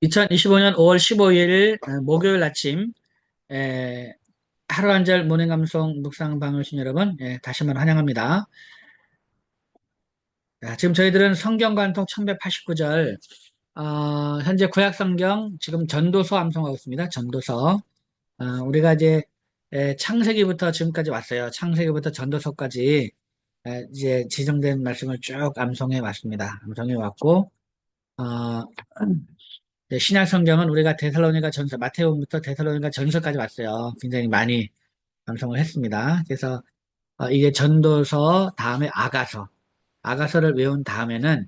2025년 5월 15일 목요일 아침 하루 한 절 모닝 감성 묵상 방송신 여러분 다시 한번 환영합니다. 지금 저희들은 성경 관통 1189절 현재 구약 성경 지금 전도서 암송하고 있습니다. 전도서 우리가 이제 창세기부터 지금까지 왔어요. 창세기부터 전도서까지 이제 지정된 말씀을 쭉 암송해 왔습니다. 암송해 왔고 어, 네, 신약 성경은 우리가 데살로니가 전서, 마태복음부터 데살로니가 전서까지 왔어요. 굉장히 많이 방송을 했습니다. 그래서 이게 전도서 다음에 아가서, 아가서를 외운 다음에는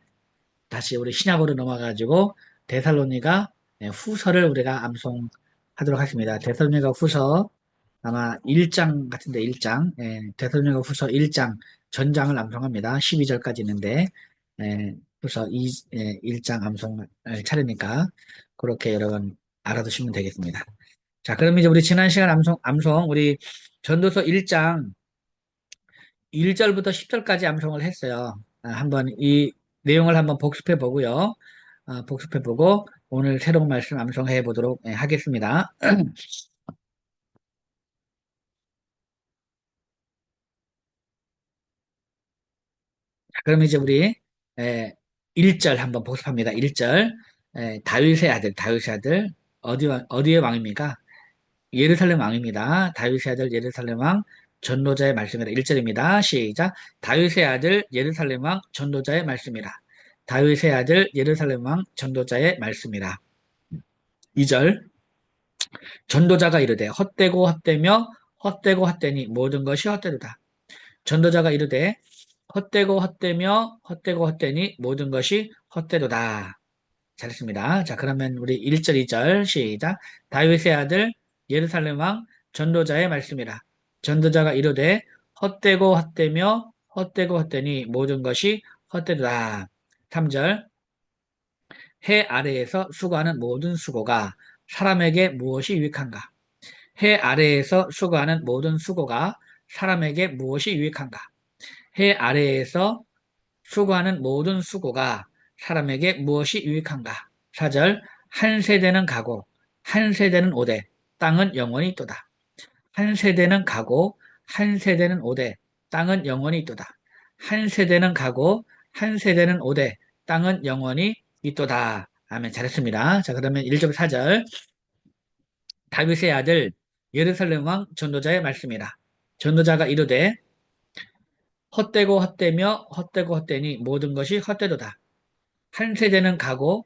다시 우리 신약으로 넘어가지고 데살로니가 후서를 우리가 암송하도록 하겠습니다. 데살로니가 후서 아마 1장 같은데 1장, 데살로니가 후서 1장 전장을 암송합니다. 12절까지 있는데 후서 1장 암송을 차례니까 그렇게 여러분 알아두시면 되겠습니다. 자, 그럼 이제 우리 지난 시간 암송 우리 전도서 1장 1절부터 10절까지 암송을 했어요. 한번 이 내용을 한번 복습해 보고요. 복습해 보고 오늘 새로운 말씀 암송해 보도록 하겠습니다. 그럼 이제 우리 1절 한번 복습합니다. 1절 다윗의 아들 어디의 왕입니까? 예루살렘 왕입니다. 다윗의 아들 예루살렘 왕 전도자의 말씀이라 1절입니다. 시작. 다윗의 아들 예루살렘 왕 전도자의 말씀이라. 다윗의 아들 예루살렘 왕 전도자의 말씀이라. 2절. 전도자가 이르되 헛되고 헛되며 헛되고 헛되니 모든 것이 헛되도다. 전도자가 이르되 헛되고 헛되며 헛되고 헛되니 모든 것이 헛되도다. 잘했습니다. 자, 그러면 우리 1절, 2절 시작. 다윗의 아들 예루살렘 왕 전도자의 말씀이라. 전도자가 이르되 헛되고 헛되며 헛되고 헛되니 모든 것이 헛되도다. 3절. 해 아래에서 수고하는 모든 수고가 사람에게 무엇이 유익한가? 해 아래에서 수고하는 모든 수고가 사람에게 무엇이 유익한가? 해 아래에서 수고하는 모든 수고가 사람에게 무엇이 유익한가? 4절. 한 세대는 가고 한 세대는 오되 땅은 영원히 있도다. 한 세대는 가고 한 세대는 오되 땅은 영원히 있도다. 한 세대는 가고 한 세대는 오되 땅은 영원히 있도다. 아멘. 잘했습니다. 자, 그러면 1절 4절. 다윗의 아들 예루살렘 왕 전도자의 말씀이라. 전도자가 이르되 헛되고 헛되며 헛되고 헛되니 모든 것이 헛되도다. 한 세대는 가고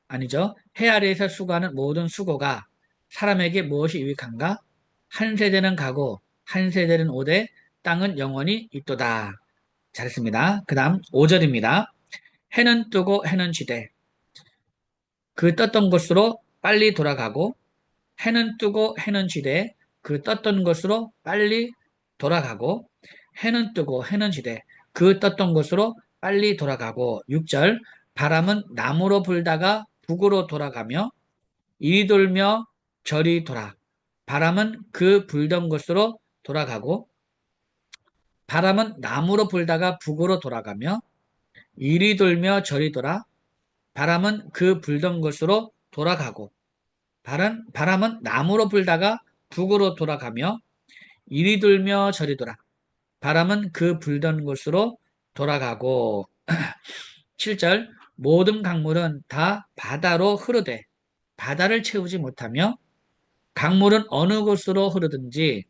아니죠. 해 아래에서 수고하는 모든 수고가 사람에게 무엇이 유익한가? 한 세대는 가고 한 세대는 오되 땅은 영원히 있도다. 잘했습니다. 그 다음 5절입니다. 해는 뜨고 해는 지되 그 떴던 곳으로 빨리 돌아가고 해는 뜨고 해는 지되 그 떴던 곳으로 빨리 돌아가고 해는 뜨고 해는 지되 그 떴던 곳으로 빨리 돌아가고 6절 바람은 남으로 불다가 북으로 돌아가며 이리 돌며 저리 돌아 바람은 그 불던 곳으로 돌아가고 바람은 남으로 불다가 북으로 돌아가며 이리 돌며 저리 돌아 바람은 그 불던 곳으로 돌아가고 바람은 남으로 불다가 북으로 돌아가며 이리 돌며 저리 돌아 바람은 그 불던 곳으로 돌아가고 7절 모든 강물은 다 바다로 흐르되 바다를 채우지 못하며 강물은 어느 곳으로 흐르든지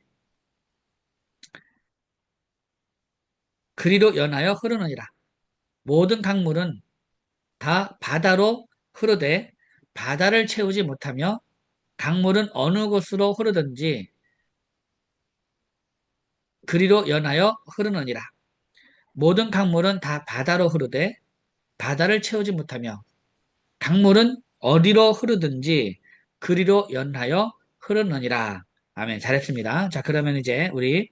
그리로 연하여 흐르느니라. 모든 강물은 다 바다로 흐르되 바다를 채우지 못하며 강물은 어느 곳으로 흐르든지 그리로 연하여 흐르느니라. 모든 강물은 다 바다로 흐르되 바다를 채우지 못하며 강물은 어디로 흐르든지 그리로 연하여 흐르느니라. 아멘. 잘했습니다. 자, 그러면 이제 우리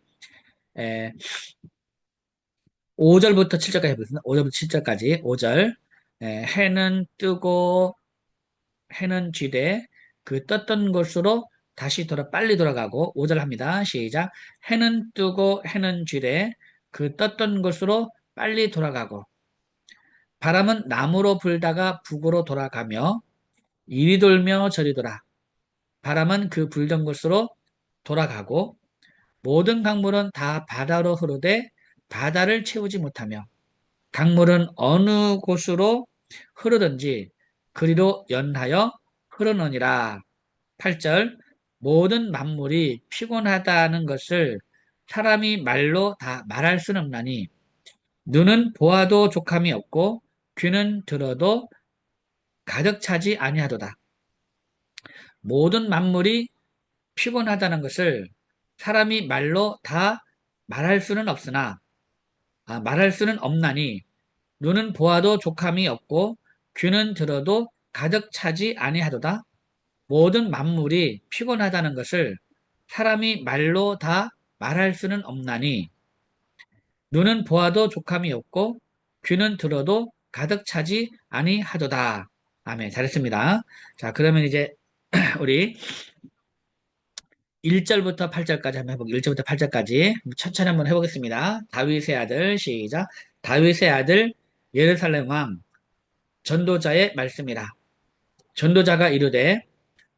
5절부터 7절까지 해보겠습니다. 5절부터 7절까지 5절 해는 뜨고 해는 지되 그 떴던 곳으로 다시 빨리 돌아가고 5절 합니다. 시작. 해는 뜨고 해는 지되 그 떴던 곳으로 빨리 돌아가고 바람은 남으로 불다가 북으로 돌아가며 이리 돌며 저리 돌아. 바람은 그 불던 곳으로 돌아가고 모든 강물은 다 바다로 흐르되 바다를 채우지 못하며 강물은 어느 곳으로 흐르든지 그리로 연하여 흐르느니라. 8절 모든 만물이 피곤하다는 것을 사람이 말로 다 말할 수는 없나니 눈은 보아도 족함이 없고 귀는 들어도 가득 차지 아니하도다. 모든 만물이 피곤하다는 것을 사람이 말로 다 말할 수는 없으나 말할 수는 없나니 눈은 보아도 족함이 없고 귀는 들어도 가득 차지 아니하도다. 모든 만물이 피곤하다는 것을 사람이 말로 다 말할 수는 없나니 눈은 보아도 족함이 없고 귀는 들어도 가득 차지 아니하도다. 아멘. 잘했습니다. 자, 그러면 이제 우리 1절부터 8절까지 한번 해볼게요. 1절부터 8절까지 천천히 한번 해보겠습니다. 다윗의 아들 시작. 다윗의 아들 예루살렘 왕 전도자의 말씀이라. 전도자가 이르되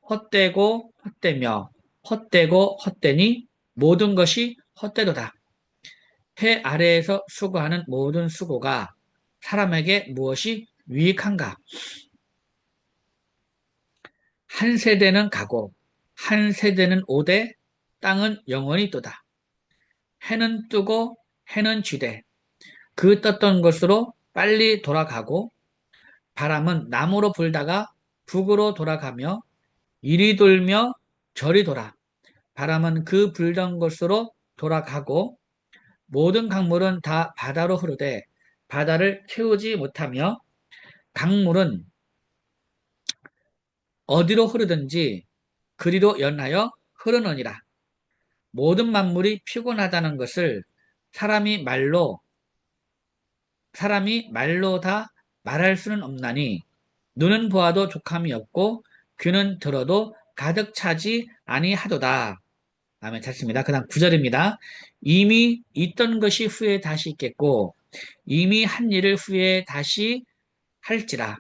헛되고 헛되며 헛되고 헛되니 모든 것이 헛되도다. 해 아래에서 수고하는 모든 수고가 사람에게 무엇이 유익한가? 한 세대는 가고 한 세대는 오되 땅은 영원히 또다. 해는 뜨고 해는 쥐되 그 떴던 곳으로 빨리 돌아가고 바람은 남으로 불다가 북으로 돌아가며 이리 돌며 저리 돌아. 바람은 그 불던 곳으로 돌아가고 모든 강물은 다 바다로 흐르되 바다를 채우지 못하며 강물은 어디로 흐르든지 그리로 연하여 흐르느니라. 모든 만물이 피곤하다는 것을 사람이 말로 사람이 말로 다 말할 수는 없나니 눈은 보아도 족함이 없고 귀는 들어도 가득 차지 아니하도다. 아멘. 잤습니다. 그 다음 9절입니다. 이미 있던 것이 후에 다시 있겠고 이미 한 일을 후에 다시 할지라.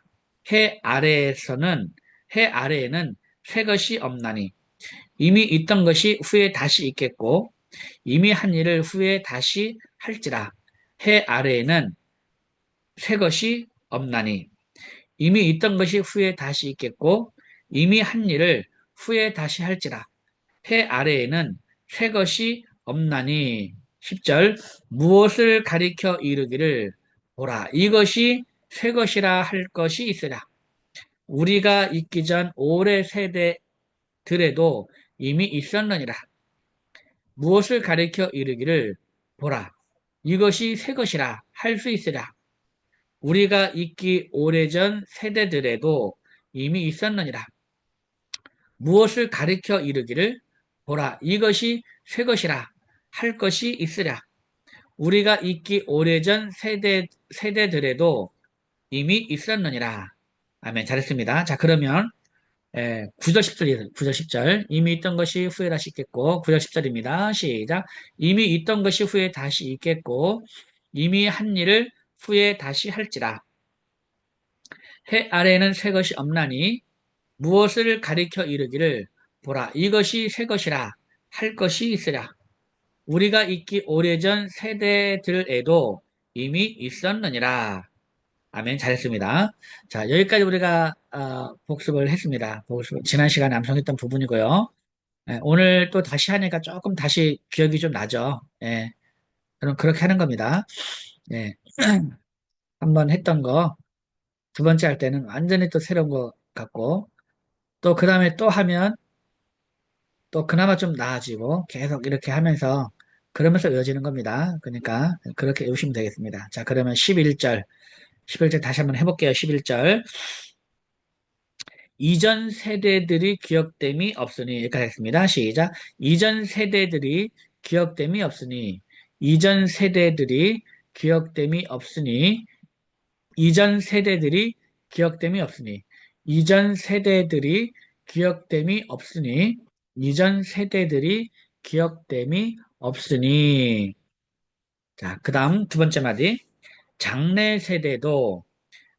해 아래에서는 해 아래에는 새 것이 없나니 이미 있던 것이 후에 다시 있겠고 이미 한 일을 후에 다시 할지라. 해 아래에는 새 것이 없나니 이미 있던 것이 후에 다시 있겠고 이미 한 일을 후에 다시 할지라. 해 아래에는 새 것이 없나니 10절 무엇을 가리켜 이르기를 보라 이것이 새 것이라 할 것이 있으라. 우리가 있기 전 오래 세대들에도 이미 있었느니라. 무엇을 가리켜 이르기를 보라 이것이 새 것이라 할 수 있으라. 우리가 있기 오래전 세대들에도 이미 있었느니라. 무엇을 가리켜 이르기를 보라 이것이 새 것이라 할 것이 있으랴. 우리가 있기 오래전 세대들에도 이미 있었느니라. 아멘. 잘했습니다. 자, 그러면 9절 10절, 9절 10절. 이미 있던 것이 후에 다시 있겠고, 9절 10절입니다. 시작. 이미 있던 것이 후에 다시 있겠고, 이미 한 일을 후에 다시 할지라. 해 아래에는 새 것이 없나니, 무엇을 가리켜 이르기를, 보라, 이것이 새 것이라, 할 것이 있으랴. 우리가 있기 오래전 세대들에도 이미 있었느니라. 아멘. 잘했습니다. 자, 여기까지 우리가 복습을 했습니다. 지난 시간에 암송했던 부분이고요. 오늘 또 다시 하니까 조금 다시 기억이 좀 나죠. 그럼 그렇게 하는 겁니다. 예, 한번 했던 거 두 번째 할 때는 완전히 또 새로운 거 같고 또 그 다음에 또 하면 또 그나마 좀 나아지고 계속 이렇게 하면서 그러면서 이어지는 겁니다. 그러니까 그렇게 외우시면 되겠습니다. 자, 그러면 11절 다시 한번 해볼게요. 11절. 이전 세대들이 기억됨이 없으니 여기까지 했습니다. 시작. 이전 세대들이 기억됨이 없으니 이전 세대들이 기억됨이 없으니 이전 세대들이 기억됨이 없으니 이전 세대들이 기억됨이 없으니 이전 세대들이 기억됨이 없으니 자, 그 다음 두 번째 마디 장래 세대도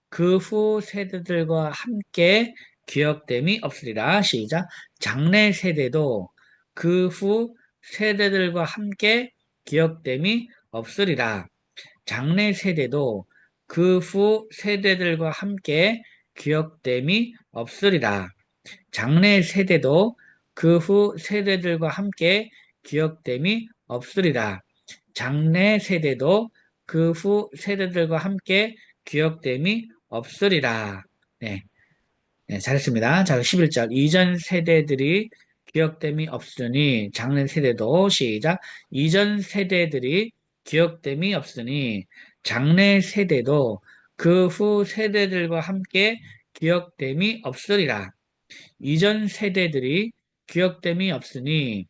그 후 세대들과 함께 기억됨이 없으리라. 시작. 장래 세대도 그 후 세대들과 함께 기억됨이 없으리라. 장래 세대도 그 후 세대들과 함께 기억됨이 없으리라. 장래 세대도 그 후 세대들과 함께 기억됨이 없으리라. 장래 세대도 그 후 세대들과 함께 기억됨이 없으리라. 네, 네, 잘했습니다. 자, 11절. 이전 세대들이 기억됨이 없으니 장래 세대도 시작. 이전 세대들이 기억됨이 없으니 장래 세대도 그 후 세대들과 함께 기억됨이 없으리라. 이전 세대들이 기억됨이 없으니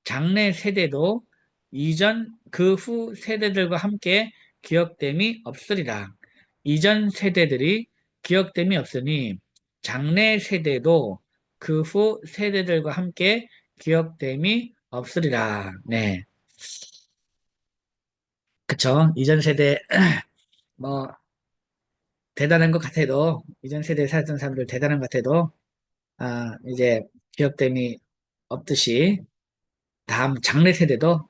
장래 세대도 이전 그 후 세대들과 함께 기억됨이 없으리라. 이전 세대들이 기억됨이 없으니 장래 세대도 그 후 세대들과 함께 기억됨이 없으리라. 네. 그쵸. 이전 세대, 뭐, 대단한 것 같아도, 이전 세대에 살았던 사람들 대단한 것 같아도, 이제 기억됨이 없듯이, 다음 장래 세대도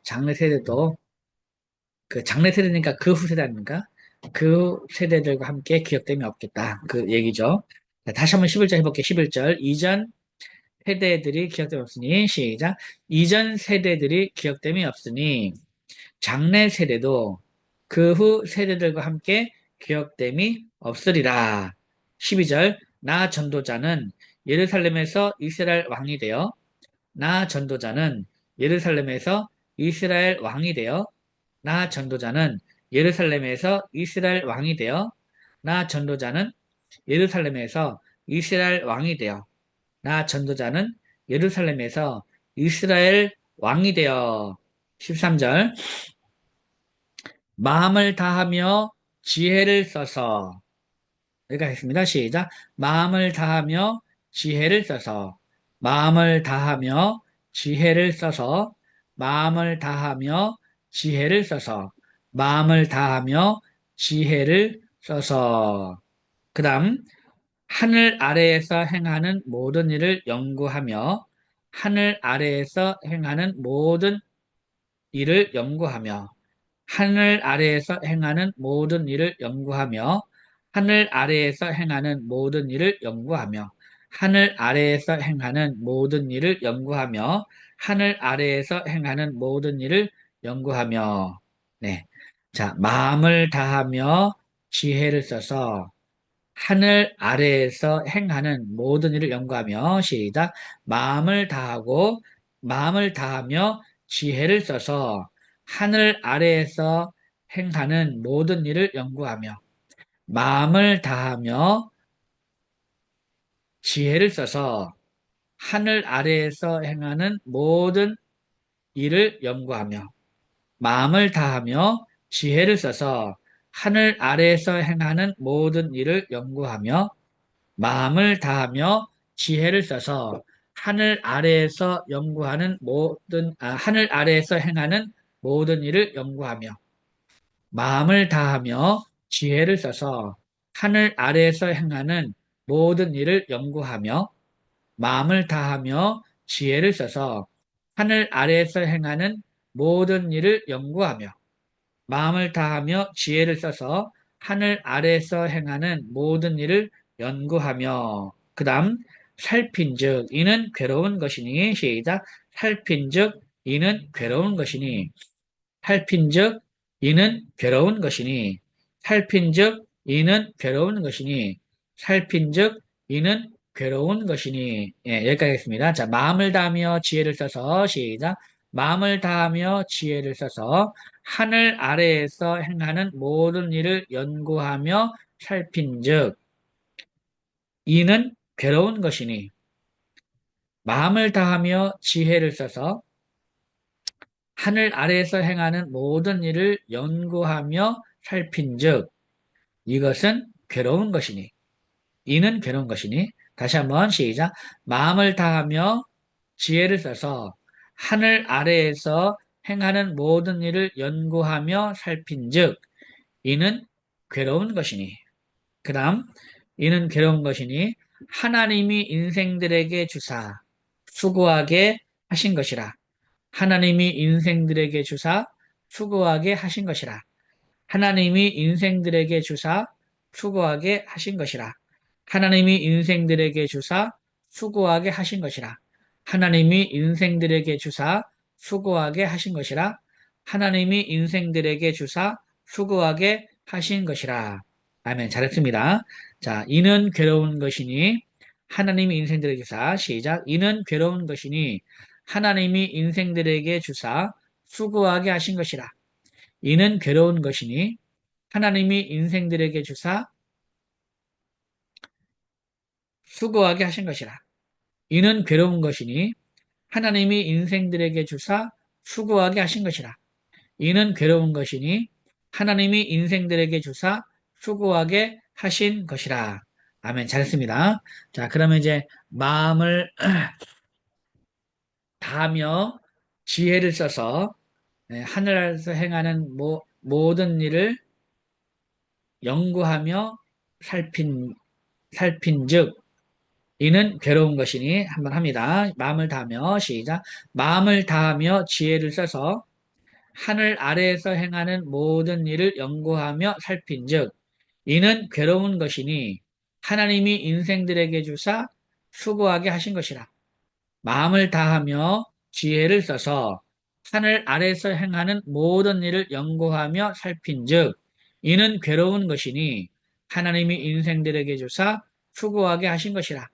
그 장래 세대니까 그 후 세대 아닙니까? 그 세대들과 함께 기억됨이 없겠다. 그 얘기죠. 자, 다시 한번 11절 해볼게요. 11절. 이전 세대들이 기억됨이 없으니 시작. 이전 세대들이 기억됨이 없으니 장래 세대도 그 후 세대들과 함께 기억됨이 없으리라. 12절. 나 전도자는 예루살렘에서 이스라엘 왕이 되어 나 전도자는 예루살렘에서 이스라엘 왕이 되어 나 전도자는 예루살렘에서 이스라엘 왕이 되어 나 전도자는 예루살렘에서 이스라엘 왕이 되어 나 전도자는 예루살렘에서 이스라엘 왕이 되어 13절 마음을 다하며 지혜를 써서 여기까지 했습니다. 시작. 마음을 다하며 지혜를 써서 마음을 다하며 지혜를 써서 마음을 다하며 지혜를 써서 마음을 다하며 지혜를 써서 그 다음 하늘 아래에서 행하는 모든 일을 연구하며 하늘 아래에서 행하는 모든 일을 연구하며 하늘 아래에서 행하는 모든 일을 연구하며 하늘 아래에서 행하는 모든 일을 연구하며 하늘 아래에서 행하는 모든 일을 연구하며 하늘 아래에서 행하는 모든 일을 연구하며 네. 자, 마음을 다하며 지혜를 써서 하늘 아래에서 행하는 모든 일을 연구하며 시작 마음을 다하며 지혜를 써서 하늘 아래에서 행하는 모든 일을 연구하며 마음을 다하며 지혜를 써서 하늘 아래에서 행하는 모든 일을 연구하며 마음을 다하며 지혜를 써서 하늘 아래에서 행하는 모든 일을 연구하며 마음을 다하며 지혜를 써서 하늘 아래에서 행하는 모든 일을 연구하며 마음을 다하며 지혜를 써서 하늘 아래에서 행하는 모든 일을 연구하며 마음을 다하며 지혜를 써서 하늘 아래에서 행하는 모든 일을 연구하며 마음을 다하며 지혜를 써서 하늘 아래에서 행하는 모든 일을 연구하며 그 다음 살핀즉 이는 괴로운 것이니 시작 살핀즉 이는 괴로운 것이니 살핀즉 이는 괴로운 것이니 살핀즉 이는 괴로운 것이니 살핀즉 이는 괴로운 것이니 여기까지 하겠습니다. 자, 마음을 다하며 지혜를 써서 시작 마음을 다하며 지혜를 써서 하늘 아래에서 행하는 모든 일을 연구하며 살핀즉 이는 괴로운 것이니 마음을 다하며 지혜를 써서 하늘 아래에서 행하는 모든 일을 연구하며 살핀즉 이것은 괴로운 것이니 이는 괴로운 것이니 다시 한번 시작 마음을 다하며 지혜를 써서 하늘 아래에서 행하는 모든 일을 연구하며 살핀즉 이는 괴로운 것이니 그 다음 이는 괴로운 것이니 하나님이 인생들에게 주사 수고하게 하신 것이라. 하나님이 인생들에게 주사 수고하게 하신 것이라. 하나님이 인생들에게 주사 수고하게 하신 것이라. 하나님이 인생들에게 주사 수고하게 하신 것이라. 하나님이 인생들에게 주사 수고하게 하신 것이라. 하나님이 인생들에게 주사 수고하게 하신 것이라. 아멘. 잘했습니다. 자, 이는 괴로운 것이니 하나님이 인생들에게 주사 시작. 이는 괴로운 것이니 하나님이 인생들에게 주사 수고하게 하신 것이라. 이는 괴로운 것이니 하나님이 인생들에게 주사 수고하게 하신 것이라. 이는 괴로운 것이니 하나님이 인생들에게 주사 수고하게 하신 것이라. 이는 괴로운 것이니 하나님이 인생들에게 주사 수고하게 하신 것이라. 아멘. 잘했습니다. 자, 그러면 이제 마음을 다하며 지혜를 써서 하늘에서 행하는 모든 일을 연구하며 살핀즉 이는 괴로운 것이니 한번 합니다. 마음을 다하며 시작. 마음을 다하며 지혜를 써서 하늘 아래에서 행하는 모든 일을 연구하며 살핀즉 이는 괴로운 것이니 하나님이 인생들에게 주사 수고하게 하신 것이라. 마음을 다하며 지혜를 써서 하늘 아래에서 행하는 모든 일을 연구하며 살핀즉 이는 괴로운 것이니 하나님이 인생들에게 주사 수고하게 하신 것이라.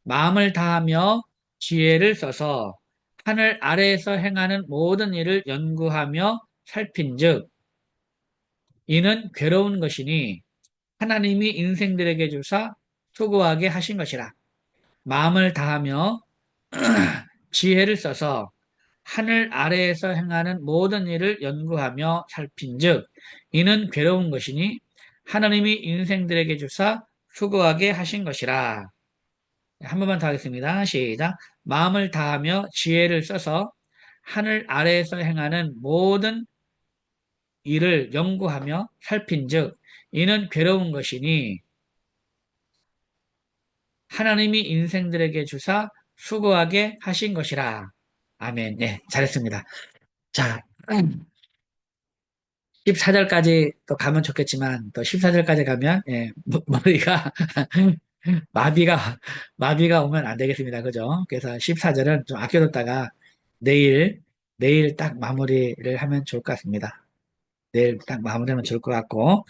마음을 다하며 지혜를 써서 하늘 아래에서 행하는 모든 일을 연구하며 살핀즉 이는 괴로운 것이니 하나님이 인생들에게 주사 수고하게 하신 것이라. 마음을 다하며 지혜를 써서 하늘 아래에서 행하는 모든 일을 연구하며 살핀즉 이는 괴로운 것이니 하나님이 인생들에게 주사 수고하게 하신 것이라. 한 번만 더 하겠습니다. 시작. 마음을 다하며 지혜를 써서 하늘 아래에서 행하는 모든 일을 연구하며 살핀즉 이는 괴로운 것이니 하나님이 인생들에게 주사 수고하게 하신 것이라. 아멘. 네, 잘했습니다. 자, 14절까지 또 가면 좋겠지만 또 14절까지 가면 머리가 마비가 마비가 오면 안 되겠습니다. 그죠? 그래서 14절은 좀 아껴뒀다가 내일 내일 딱 마무리를 하면 좋을 것 같습니다. 내일 딱 마무리하면 좋을 것 같고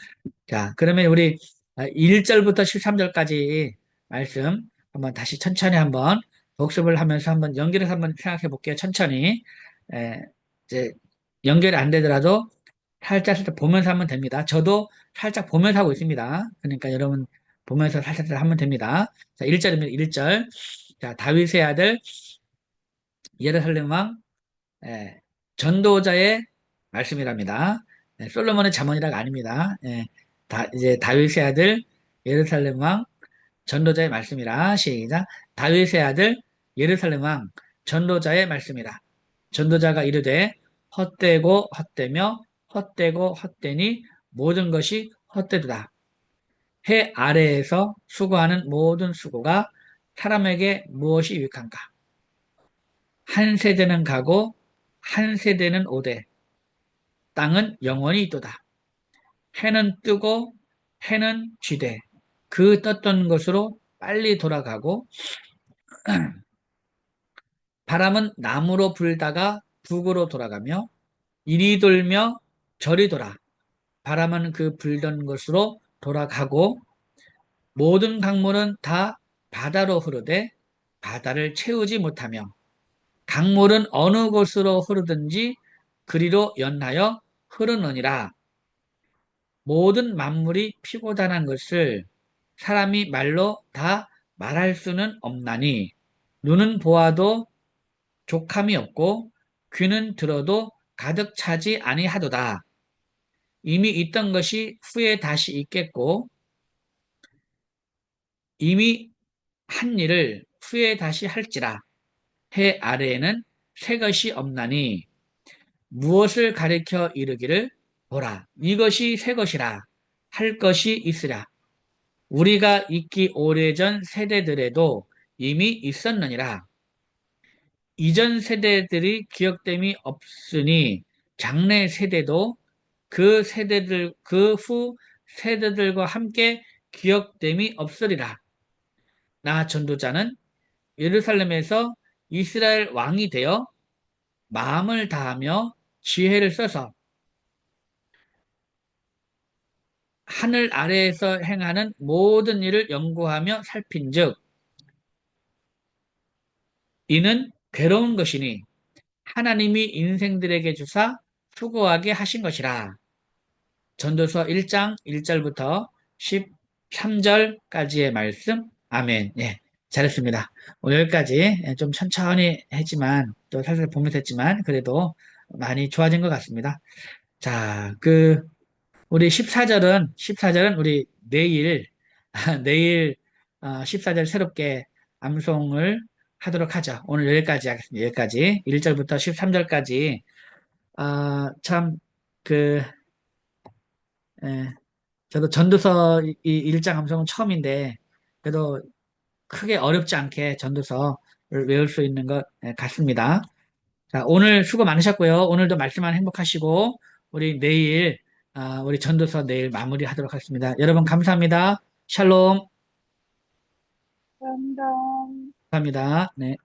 자, 그러면 우리 1절부터 13절까지 말씀 한번 다시 천천히 한번 복습을 하면서 한번 연결해서 한번 생각해 볼게요. 천천히. 이제 연결이 안 되더라도 살짝 보면서 하면 됩니다. 저도 살짝 보면서 하고 있습니다. 그러니까 여러분 보면서 살짝 하면 됩니다. 자, 1절입니다. 1절. 자, 다윗의 아들 예루살렘 왕 전도자의 말씀이랍니다. 솔로몬의 잠언이라가 아닙니다. 이제 다윗의 아들 예루살렘 왕 전도자의 말씀이라 시작. 다윗의 아들 예루살렘 왕 전도자의 말씀이라. 전도자가 이르되 헛되고 헛되며 헛되고 헛되니 모든 것이 헛되도다. 해 아래에서 수고하는 모든 수고가 사람에게 무엇이 유익한가? 한 세대는 가고 한 세대는 오되 땅은 영원히 있도다. 해는 뜨고 해는 쥐되 그 떴던 것으로 빨리 돌아가고 바람은 남으로 불다가 북으로 돌아가며 이리 돌며 저리 돌아 바람은 그 불던 곳으로 돌아가고 모든 강물은 다 바다로 흐르되 바다를 채우지 못하며 강물은 어느 곳으로 흐르든지 그리로 연하여 흐르느니라. 모든 만물이 피고 자란 것을 사람이 말로 다 말할 수는 없나니 눈은 보아도 족함이 없고 귀는 들어도 가득 차지 아니하도다. 이미 있던 것이 후에 다시 있겠고 이미 한 일을 후에 다시 할지라. 해 아래에는 새 것이 없나니 무엇을 가리켜 이르기를 보라 이것이 새 것이라 할 것이 있으랴. 우리가 있기 오래전 세대들에도 이미 있었느니라. 이전 세대들이 기억됨이 없으니 장래 세대도 그 후 세대들과 함께 기억됨이 없으리라. 나 전도자는 예루살렘에서 이스라엘 왕이 되어 마음을 다하며 지혜를 써서 하늘 아래에서 행하는 모든 일을 연구하며 살핀즉 이는 괴로운 것이니 하나님이 인생들에게 주사 수고하게 하신 것이라. 전도서 1장 1절부터 13절까지의 말씀. 아멘. 예, 잘했습니다. 여기까지 좀 천천히 했지만 또 살살 보면서 했지만 그래도 많이 좋아진 것 같습니다. 자, 우리 14절은 우리 내일, 내일 14절 새롭게 암송을 하도록 하죠. 오늘 여기까지 하겠습니다. 여기까지. 1절부터 13절까지. 참, 그, 예, 저도 전도서 이 1장 암송은 처음인데, 그래도 크게 어렵지 않게 전도서를 외울 수 있는 것 같습니다. 자, 오늘 수고 많으셨고요. 오늘도 말씀만 행복하시고, 우리 내일, 우리 전도서 내일 마무리하도록 하겠습니다. 여러분 감사합니다. 샬롬. 감사합니다. 감사합니다. 네.